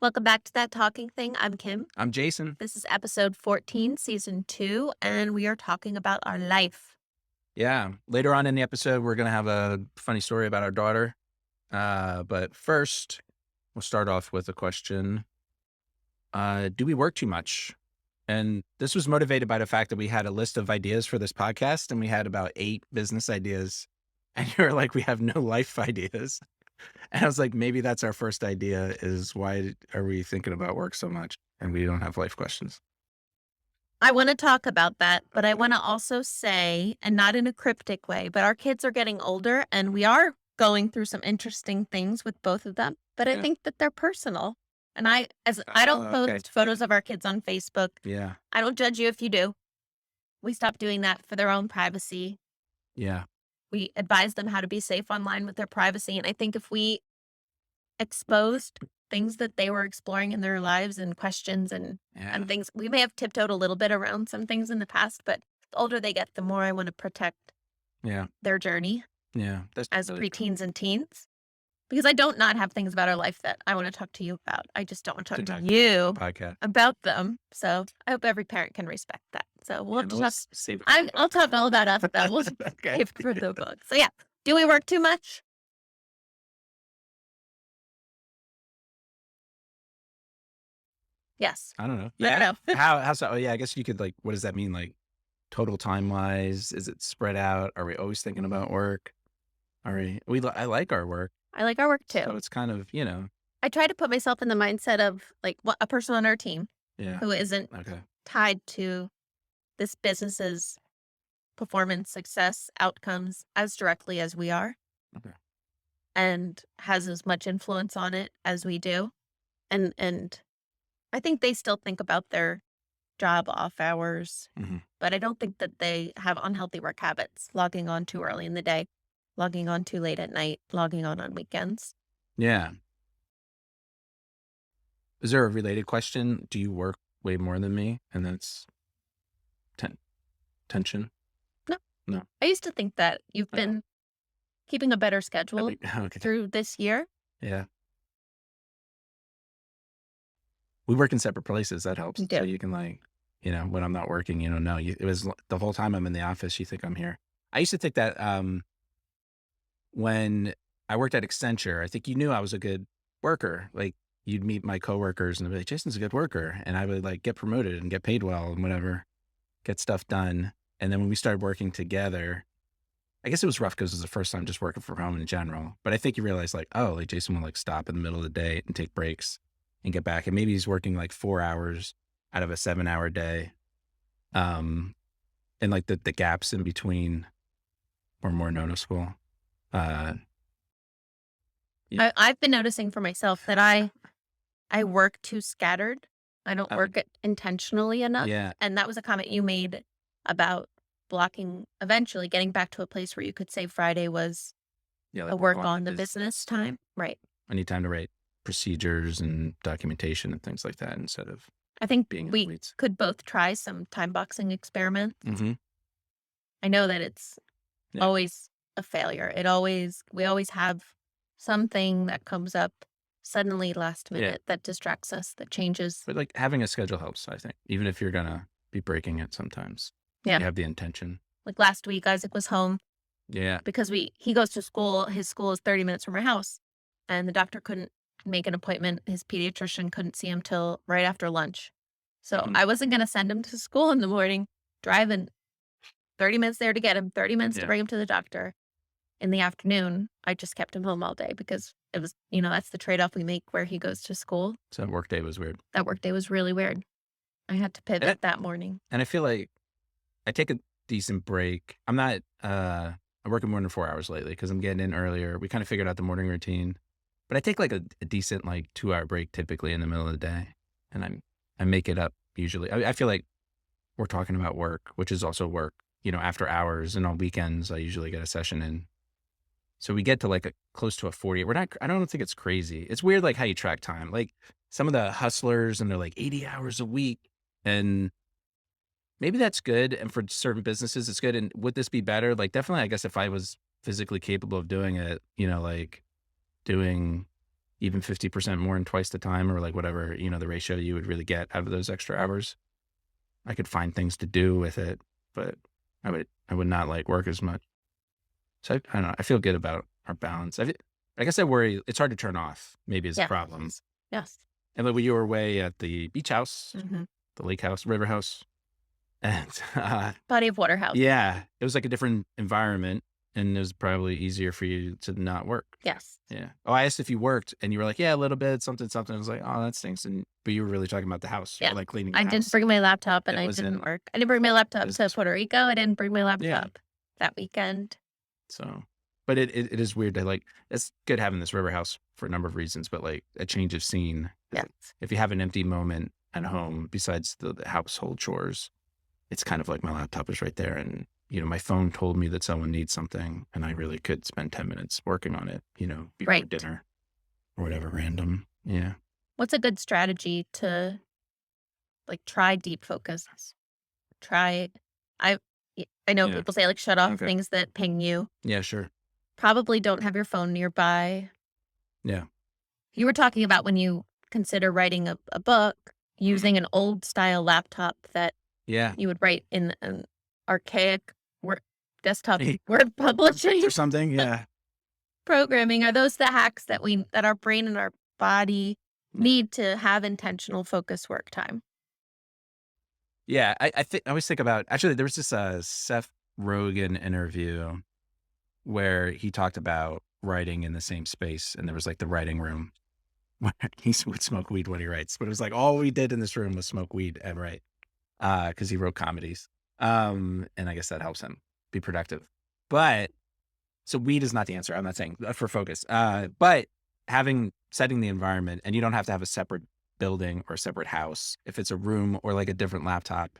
Welcome back to That Talking Thing. I'm Kim. I'm Jason. This is episode 14, season 2, and we are talking about our life. Yeah. Later on in the episode, we're going to have a funny story about our daughter. But first, we'll start off with a question. Do we work too much? And this was motivated by the fact that we had a list of ideas for this podcast and we had about 8 business ideas. And you're like, we have no life ideas. And I was like, maybe that's our first idea is why are we thinking about work so much? And we don't have life questions. I want to talk about that, but I want to also say, and not in a cryptic way, but our kids are getting older and we are going through some interesting things with both of them. But I Yeah. think that they're personal. And I don't Okay. post photos of our kids on Facebook. Yeah. I don't judge you if you do. We stopped doing that for their own privacy. Yeah. We advise them how to be safe online with their privacy. And I think if we exposed things that they were exploring in their lives and questions and Yeah. things, we may have tiptoed a little bit around some things in the past, but the older they get, the more I want to protect Yeah. their journey Yeah. That's as really cool. preteens and teens. Because I don't not have things about our life that I want to talk to you about. I just don't want to To talk to talk you podcast. about them. So I hope every parent can respect that. So we'll have And to talk. let's save it. I'll talk all about us though. We'll Okay. save it for the book. So yeah. Do we work too much? Yes. I don't know. I Yeah. don't know. How so? Oh, yeah. I guess you could what does that mean? Like total time wise? Is it spread out? Are we always thinking about work? I like our work. I like our work too. So it's kind of, I try to put myself in the mindset of like what a person on our team yeah. who isn't Okay. tied to this business's performance, success, outcomes as directly as we are Okay. and has as much influence on it as we do. And I think they still think about their job off hours, hmm but I don't think that they have unhealthy work habits, logging on too early in the day, logging on too late at night, logging on weekends. Yeah. Is there a related question? Do you work way more than me? And that's tension? No, No. I used to think that you've Oh, been keeping a better I schedule think- okay. through this year. Yeah. We work in separate places. That helps. You So do. you can when I'm not working, no, it was the whole time I'm in the office, you think I'm here. I used to think that, when I worked at Accenture, I think you knew I was a good worker. Like you'd meet my coworkers and they'd be like, Jason's a good worker. And I would get promoted and get paid well and whatever, get stuff done. And then when we started working together, I guess it was rough because it was the first time just working from home in general. But I think you realize Jason will stop in the middle of the day and take breaks and get back. And maybe he's working 4 hours out of a 7-hour day. And the gaps in between were more noticeable. Yeah. I've been noticing for myself that I work too scattered. I don't Oh, work it intentionally enough. yeah. And that was a comment you made about blocking, eventually getting back to a place where you could say Friday was Yeah. a work on the business time. Right. I need time to write procedures and documentation and things like that instead of I think being in we weeds. could both try some time boxing experiments. Mm-hmm. I know that it's Yeah. always a failure. We always have something that comes up suddenly last Yeah. minute that distracts us, that changes. But having a schedule helps, I think, even if you're going to be breaking it sometimes. Yeah. You have the intention. Like last week, Isaac was home Yeah. because he goes to school. His school is 30 minutes from our house, and the doctor couldn't make an appointment. His pediatrician couldn't see him till right after lunch. So Mhm. I wasn't going to send him to school in the morning, driving 30 minutes there to get him, 30 minutes to Yeah. bring him to the doctor. In the afternoon, I just kept him home all day because it was, that's the trade-off we make where he goes to school. So workday was weird. That workday was really weird. I had to pivot that morning. And I feel like I take a decent break. I'm not, I'm working more than 4 hours lately because I'm getting in earlier. We kind of figured out the morning routine, but I take a decent 2-hour break typically in the middle of the day. And I make it up usually. I feel like we're talking about work, which is also work, after hours and on weekends, I usually get a session in. So we get to a close to a 40. I don't think it's crazy. It's weird how you track time. Some of the hustlers and they're 80 hours a week. And maybe that's good. And for certain businesses, it's good. And would this be better? Definitely, I guess if I was physically capable of doing it, doing even 50% more in twice the time or like whatever, the ratio you would really get out of those extra hours. I could find things to do with it, but I would not like work as much. So I don't know. I feel good about our balance. I guess I worry it's hard to turn off, maybe is a Yeah. problem. Yes. And like when you were away at the beach house, Hmm. the lake house, river house, and Body of water house. yeah, it was like a different environment and it was probably easier for you to not work. Yes. Yeah. Oh, I asked if you worked and you were like, yeah, a little bit, something, something. I was like, oh, that stinks. But you were really talking about the house, Yeah. like cleaning I the didn't house. bring my laptop and It I wasn't didn't work. I didn't bring my laptop to business. Puerto Rico. I didn't bring my Yeah. laptop that weekend. So, but it is weird to like, it's good having this river house for a number of reasons, but like a change of scene. Yes. If you have an empty moment at home, besides the household chores, it's kind of like my laptop is right there. And, my phone told me that someone needs something and I really could spend 10 minutes working on it, before Right. dinner or whatever random. Yeah. What's a good strategy to like try deep focus? Try I I know Yeah. people say like shut off Okay. things that ping you. Yeah, sure. Probably don't have your phone nearby. Yeah. You were talking about when you consider writing a book using an old style laptop that Yeah. you would write in an archaic word desktop word publishing Or something. Yeah. programming. Are those the hacks that our brain and our body need to have intentional focus work time? Yeah. I always think about, actually, there was this Seth Rogen interview where he talked about writing in the same space and there was like the writing room where would smoke weed when he writes, but it was like all we did in this room was smoke weed and write, because he wrote comedies. And I guess that helps him be productive. But so weed is not the answer. I'm not saying for focus, but setting the environment, and you don't have to have a separate building or a separate house. If it's a room or like a different laptop,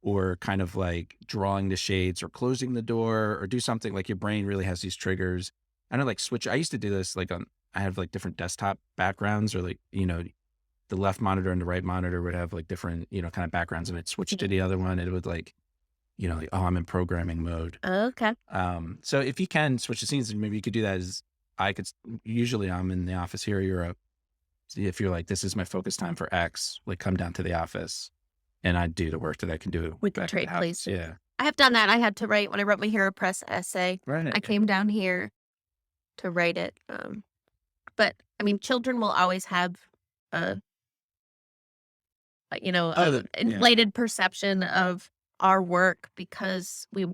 or kind of like drawing the shades or closing the door or do something like your brain really has these triggers. I don't like switch. I used to do this like I have like different desktop backgrounds or like, the left monitor and the right monitor would have like different, kind of backgrounds and I'd switch to the other one. It would like, like, oh, I'm in programming mode. Okay. So if you can switch the scenes, maybe you could do that as usually I'm in the office here, Europe. So if you're like, this is my focus time for X, like come down to the office and I do the work that I can do. We can back at trade the house. places. Yeah. I have done that. I had to write when I wrote my Hero Press essay. Right. I came down here to write it. But I mean, children will always have a inflated perception of our work because we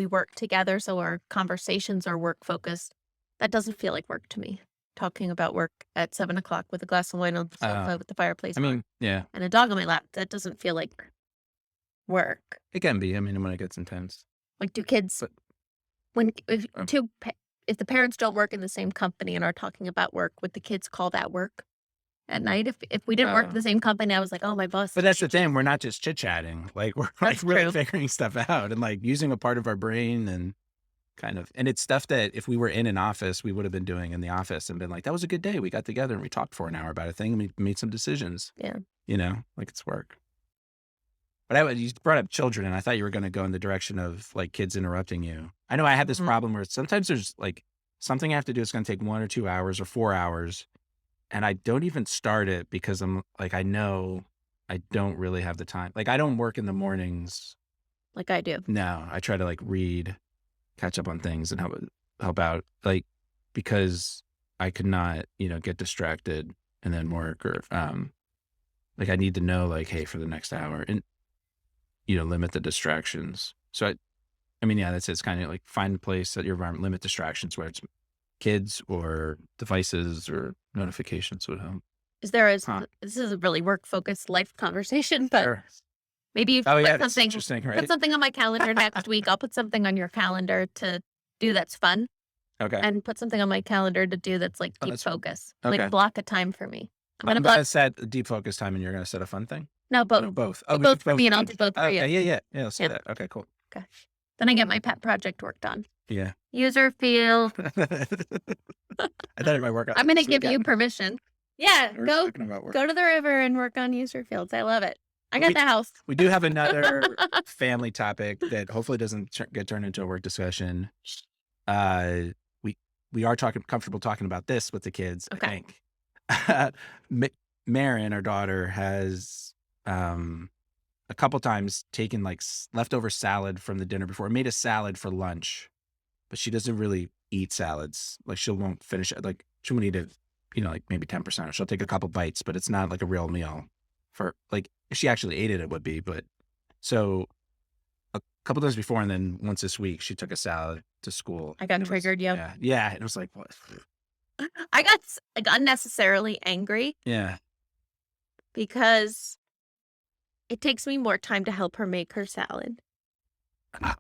work together, so our conversations are work focused. That doesn't feel like work to me. Talking about work at 7 o'clock with a glass of wine on the sofa with the fireplace I on mean, yeah, and a dog on my lap, that doesn't feel like work. it can be. I mean, when it gets intense. Like, do kids But if the parents don't work in the same company and are talking about work, would the kids call that work at night? If we didn't work at the same company, I was like, oh, my boss. But that's the thing. We're not just chit chatting. Like we're like That's really true. figuring stuff out and like using a part of our brain and and it's stuff that if we were in an office, we would have been doing in the office and been like, that was a good day. We got together and we talked for an hour about a thing and we made some decisions. Yeah. Like it's work. But you brought up children and I thought you were going to go in the direction of like kids interrupting you. I know I have this problem where sometimes there's like something I have to do. It's going to take 1 or 2 hours or 4 hours. And I don't even start it because I'm like, I know I don't really have the time. Like I don't work in the mornings. Like I do. No, I try to like read, catch up on things and help out, like, because I could not, get distracted and then work or, like I need to know like, hey, for the next hour and, limit the distractions. So I mean, yeah, that's it. It's kind of like find a place at your environment, limit distractions, where it's kids or devices or notifications would help. Is there this is a really work focused life conversation, but Sure. maybe you Oh put yeah, that's something interesting, put right? something on my calendar next week. I'll put something on your calendar to do that's fun, Okay. and put something on my calendar to do that's like Oh, deep that's fun. focus. Okay. Like block a time for me. I'm I'm gonna going block to set deep focus time and you're going to set a fun thing? no Oh, both. both. Do Oh, we both could for me and I'll do both for Okay. you. Yeah. Yeah. Let's do Yeah. that. Okay, cool. Okay. Then I get my pet project work done. Yeah. User field. I thought it might work out. I'm gonna this give you weekend. permission. Yeah, We're go talking about work. go to the river and work on user fields. I love it. I We- got the house. We do have another family topic that hopefully doesn't get turned into a work discussion. Uh, we are comfortable talking about this with the kids, Okay. I think. Ma Marin, our daughter, has, um, a couple times taken, like, leftover salad from the dinner before, made a salad for lunch, but she doesn't really eat salads. Like, she won't finish it. Like, she won't eat it, like, maybe 10%. She'll take a couple bites, but it's not like a real meal for like, if she actually ate it, it would be, but so a couple times before, and then once this week, she took a salad to school, I got and it was triggered, yep. yeah, yeah, it was like, "What?" I got like unnecessarily angry Yeah. because it takes me more time to help her make her salad.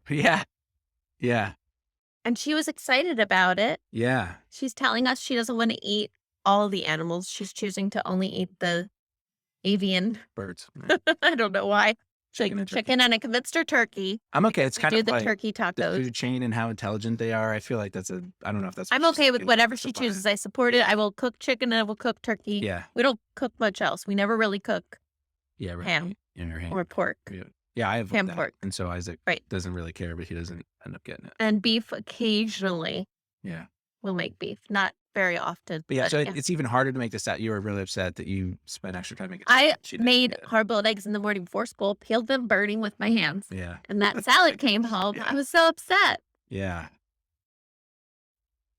Yeah, yeah, And she was excited about it. yeah. She's telling us she doesn't want to eat all the animals. She's choosing to only eat the avian. Birds. Right. I don't know why. Like Chicken and turkey. chicken, and I convinced her turkey. I'm okay. It's We kind do of the like turkey the tacos. food chain and how intelligent they are. I feel like that's a I don't know if that's what I'm she's okay with thinking. whatever It's she fine. chooses. I support it. I will cook chicken and I will cook turkey. Yeah. We don't cook much else. We never really cook Yeah, right. ham In her hand. or pork. Yeah. Yeah, I have Ham that. pork. And so Isaac Right. doesn't really care, but he doesn't end up getting it. And beef occasionally. Yeah. We'll make beef. Not very often. But yeah, But so yeah. it's even harder to make this out. You were really upset that you spent extra time making I she didn't. made Yeah. hard-boiled eggs in the morning before school, peeled them burning with my hands. Yeah. And that salad came home. Yeah. I was so upset Yeah.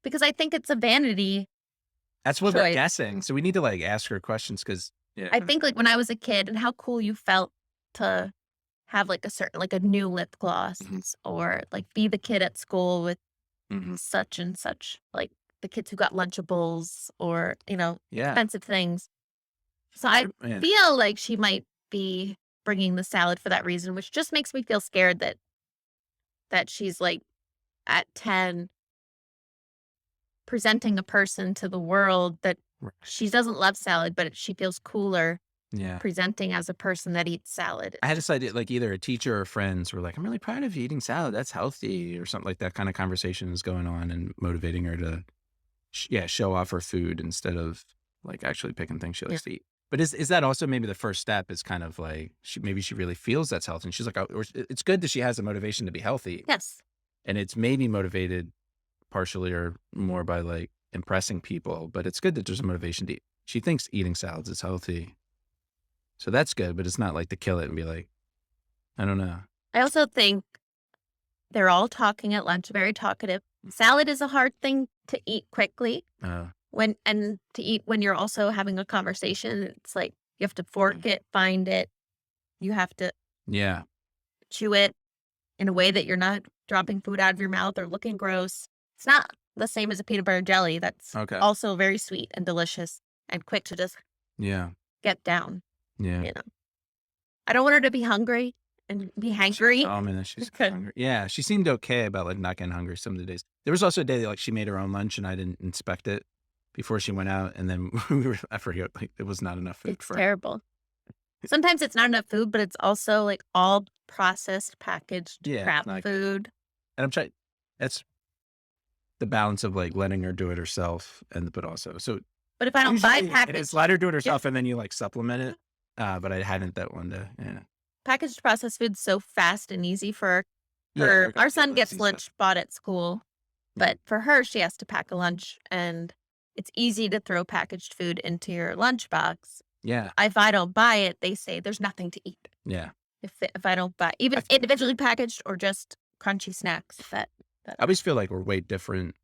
because I think it's a vanity That's what we're choice. guessing. So we need to like ask her questions because yeah. I think like when I was a kid and how cool you felt to have like a certain like a new lip gloss Mhm. or like be the kid at school with Mhm. such and such, like the kids who got Lunchables or, Yeah. expensive things. So I Yeah. feel like she might be bringing the salad for that reason, which just makes me feel scared that she's like at 10 presenting a person to the world that Right. she doesn't love salad, but she feels cooler Yeah. presenting as a person that eats salad. I had this idea, like either a teacher or friends were like, "I'm really proud of you eating salad. That's healthy," or something like that. Kind of conversation is going on and motivating her to, show off her food instead of like actually picking things she Yeah. likes to eat. But is that also maybe the first step? Is kind of like maybe she really feels that's healthy, and she's like, oh, or it's good that she has a motivation to be healthy, Yes. and it's maybe motivated partially or more by like impressing people. But it's good that there's a motivation to eat. She thinks eating salads is healthy. So that's good, but it's not like to kill it and be like, I don't know. I also think they're all talking at lunch, very talkative. Salad is a hard thing to eat quickly and to eat when you're also having a conversation. It's like you have to fork it, find it. You have to Yeah. chew it in a way that you're not dropping food out of your mouth or looking gross. It's not the same as a peanut butter jelly that's Okay. also very sweet and delicious and quick to just Yeah. get down. Yeah. You know, I don't want her to be hungry and be hangry. Oh man, she's Okay. hungry. Yeah, she seemed okay about like not getting hungry some of the days. There was also a day that like she made her own lunch and I didn't inspect it before she went out, and then I forget, like it was not enough food It's for her. terrible. Sometimes it's not enough food, but it's also like all processed, packaged Yeah, crap like, food. and I'm trying. That's the balance of like letting her do it herself, and but also so But if I don't buy usually it is packaged let her do it herself, and then you like supplement it. But I hadn't that one day. Yeah. packaged processed food's so fast and easy for Yeah, her. okay, Our son lazy gets stuff. lunch bought at school, but for her, she has to pack a lunch, and it's easy to throw packaged food into your lunchbox. Yeah. If I don't buy it, they say there's nothing to eat. Yeah. If I don't buy, even individually packaged or just crunchy snacks that I always feel like we're way different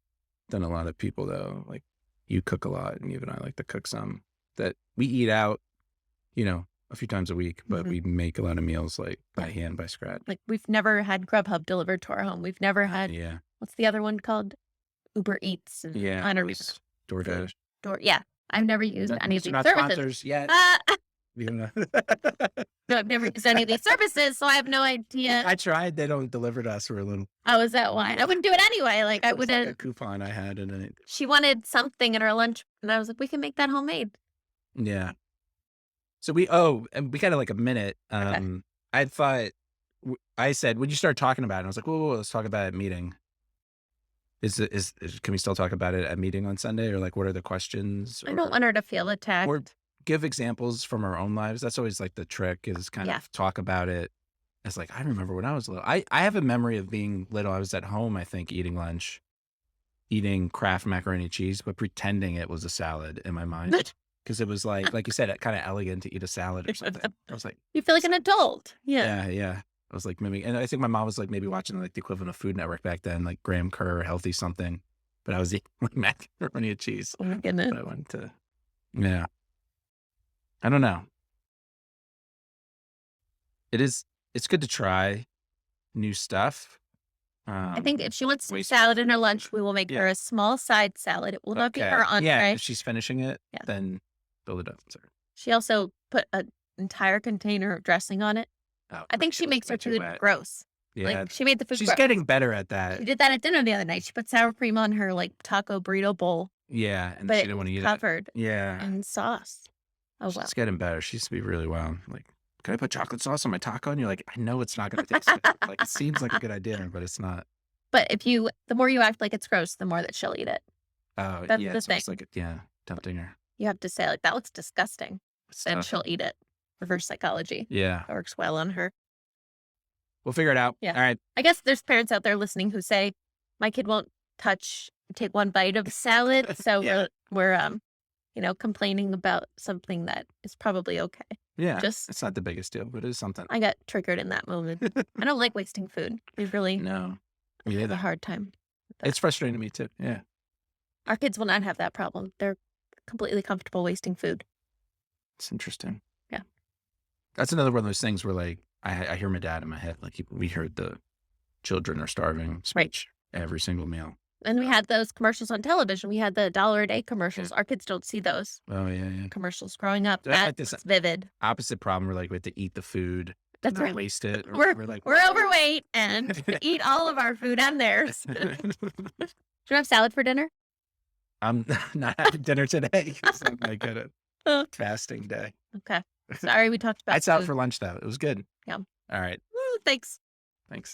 than a lot of people though. Like you cook a lot and even I like to cook some. That we eat out, a few times a week, but Mhm. we make a lot of meals like by hand, by scratch. like we've never had Grubhub delivered to our home. We've never had Yeah. what's the other one called? Uber Eats. And Yeah. I don't remember. always DoorDash. Yeah, I've never used any of These are these not services. sponsors yet. You know. No, I've never used any of these services, so I have no idea. I tried. They don't deliver to us for a little. Oh, is that why? I wouldn't do it anyway. Like I It was like a wouldn't. coupon I had, and then She wanted something in her lunch, and I was like, we can make that homemade. yeah. So and we got like a minute. I thought I said, "Would you start talking about it?" And I was like, "Whoa, let's talk about it at meeting." Can we still talk about it at meeting on Sunday, or like what are the questions? I don't want her to feel attacked. Or give examples from our own lives. That's always like the trick is kind Yeah. of talk about it. It's like I remember when I was little. I have a memory of being little. I was at home, I think, eating lunch, eating Kraft macaroni and cheese, but pretending it was a salad in my mind. because it was like you said, kind of elegant to eat a salad or something. I was like, You feel like an adult. Yeah. yeah, yeah. I was like mimicking, and I think my mom was like maybe watching like the equivalent of Food Network back then, like Graham Kerr, Healthy Something. But I was eating like macaroni and cheese. Oh my goodness. But I went to, yeah. I don't know. It's good to try new stuff. I think if she wants Waste. salad in her lunch, we will make her Yeah. a small side salad. It will not be Okay. her Yeah, entree. if she's finishing it, Yeah. then build it up. Sorry. She also put an entire container of dressing on it. Oh, I think she it makes way her too food wet. gross. Yeah, Like, she made the food she's gross. getting better at She that. did that at dinner the other night. She put sour cream on her, like, taco burrito bowl, Yeah, and but she it didn't was want to eat it. covered Yeah, in sauce. Oh, well. she's getting better. She used to be really wild. Like, can I put chocolate sauce on my taco? And you're like, I know it's not going to taste good. Like, it seems like a good idea, but it's not. But the more you act like it's gross, the more that she'll eat it. Oh, That's yeah, the it's almost thing. like, yeah, tempting her. You have to say, like, "That looks disgusting." It's Then tough. she'll eat it. Reverse psychology. Yeah, That works well on her. we'll figure it out. Yeah. All right. I guess there's parents out there listening who say, "My kid won't take one bite of salad," so Yeah. we're complaining about something that is probably okay. Yeah, Just it's not the biggest deal, but it is something. I got triggered in that moment. I don't like wasting food. We really No, me have a neither. hard time with that. It's frustrating to me too. Yeah, Our kids will not have that problem. They're completely comfortable wasting food. it's interesting. Yeah. That's another one of those things where like I hear my dad in my head. Like we heard the children are starving speech every single meal. And we had those commercials on television. We had the $1 a day commercials. Our kids don't see those Oh yeah, yeah. commercials growing up. I like That this was vivid. opposite problem where like we have to eat the food, That's not right. waste it. We're like overweight and eat all of our food and theirs. Do you have salad for dinner? I'm not having dinner today because I'm like at a Oh, fasting day. okay. Sorry, we talked about It's out food. for lunch though. It was good. Yeah. All right. Thanks. Thanks.